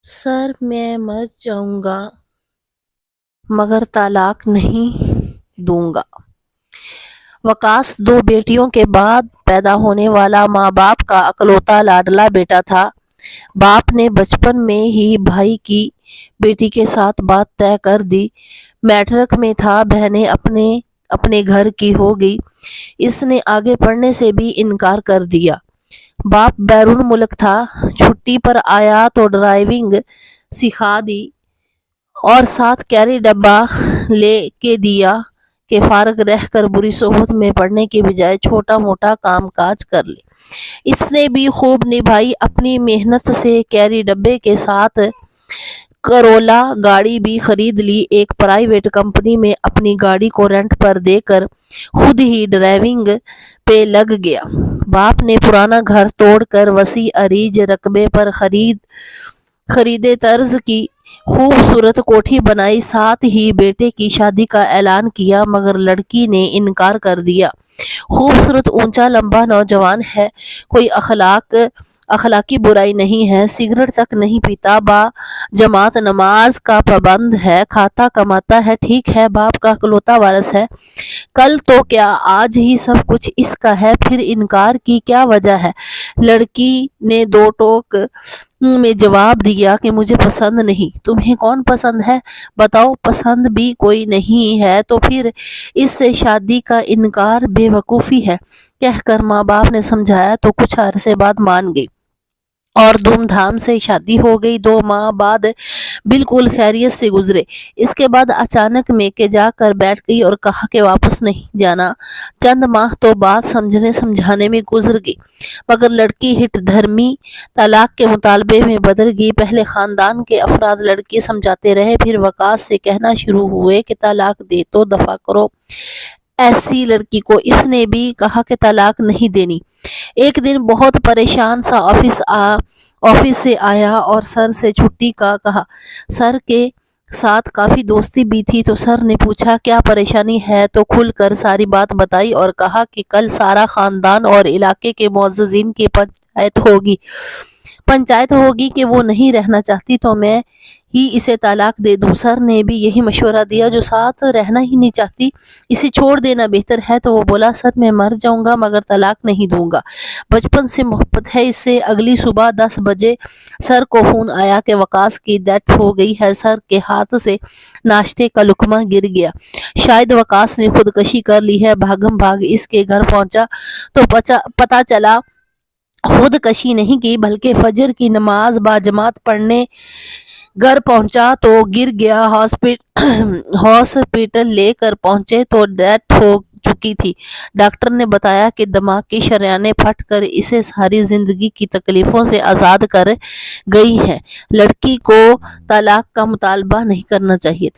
سر میں مر جاؤں گا مگر طلاق نہیں دوں گا۔ وقاص 2 بیٹیوں کے بعد پیدا ہونے والا ماں باپ کا اکلوتا لاڈلا بیٹا تھا۔ باپ نے بچپن میں ہی بھائی کی بیٹی کے ساتھ بات طے کر دی۔ میٹرک میں تھا، بہنیں اپنے گھر کی ہو گئی۔ اس نے آگے پڑھنے سے بھی انکار کر دیا۔ باپ بیرون ملک تھا، چھٹی پر آیا تو ڈرائیونگ سکھا دی اور ساتھ کیری ڈبہ لے کے دیا کہ فارغ رہ کر بری صحبت میں پڑنے کے بجائے چھوٹا موٹا کام کاج کر لے۔ اس نے بھی خوب نبھائی اپنی محنت سے، کیری ڈبے کے ساتھ کرولا گاڑی بھی خرید لی۔ ایک پرائیویٹ کمپنی میں اپنی گاڑی کو رینٹ پر دے کر خود ہی ڈرائیونگ پہ لگ گیا۔ باپ نے پرانا گھر توڑ کر وسیع عریض رقبے پر خریدے طرز کی خوبصورت کوٹھی بنائی، ساتھ ہی بیٹے کی شادی کا اعلان کیا، مگر لڑکی نے انکار کر دیا۔ خوبصورت، اونچا لمبا نوجوان ہے، کوئی اخلاقی برائی نہیں ہے، سگریٹ تک نہیں پیتا، با جماعت نماز کا پابند ہے، کھاتا کماتا ہے، ٹھیک ہے، باپ کا اکلوتا وارث ہے۔ کل تو کیا آج ہی سب کچھ اس کا ہے، پھر انکار کی کیا وجہ ہے؟ لڑکی نے 2 ٹوک میں جواب دیا کہ مجھے پسند نہیں۔ تمہیں کون پسند ہے؟ بتاؤ، پسند بھی کوئی نہیں ہے تو پھر اس سے شادی کا انکار بے وقوفی ہے، کہہ کر ماں باپ نے سمجھایا تو کچھ عرصے بعد مان گئی اور دھوم دھام سے شادی ہو گئی۔ 2 ماہ بعد بالکل خیریت سے گزرے۔ اس کے بعد اچانک میکے جا کر بیٹھ گئی اور کہا کہ واپس نہیں جانا۔ چند ماہ تو بات سمجھنے سمجھانے میں گزر گئی، مگر لڑکی ہٹ دھرمی طلاق کے مطالبے میں بدل گئی۔ پہلے خاندان کے افراد لڑکی سمجھاتے رہے، پھر وقاص سے کہنا شروع ہوئے کہ طلاق دے تو دفع کرو۔ ایسی لڑکی کو اس نے بھی کہا کہ طلاق نہیں دینی۔ ایک دن بہت پریشان سا آفس سے آیا اور سر سے چھٹی کا کہا۔ سر کے ساتھ کافی دوستی بھی تھی تو سر نے پوچھا کیا پریشانی ہے تو کھل کر ساری بات بتائی اور کہا کہ کل سارا خاندان اور علاقے کے معززین کی پنچایت ہوگی کہ وہ نہیں رہنا چاہتی تو میں ہی اسے طلاق دے دوں۔ سر نے بھی یہی مشورہ دیا، جو ساتھ رہنا ہی نہیں چاہتی اسے چھوڑ دینا بہتر ہے۔ تو وہ بولا، سر میں مر جاؤں گا مگر طلاق نہیں دوں گا، بچپن سے محبت ہے اس سے۔ اگلی صبح 10 بجے سر کو فون آیا کہ وقاص کی ڈیتھ ہو گئی ہے۔ سر کے ہاتھ سے ناشتے کا لقمہ گر گیا، شاید وقاص نے خودکشی کر لی ہے۔ بھاگم بھاگ اس کے گھر پہنچا تو پتہ چلا خودکشی نہیں کی بلکہ فجر کی نماز باجماعت پڑھنے گھر پہنچا تو گر گیا۔ ہاسپٹل لے کر پہنچے تو ڈیتھ ہو چکی تھی۔ ڈاکٹر نے بتایا کہ دماغ کی شریانیں پھٹ کر اسے ساری زندگی کی تکلیفوں سے آزاد کر گئی ہیں۔ لڑکی کو طلاق کا مطالبہ نہیں کرنا چاہیے تھا۔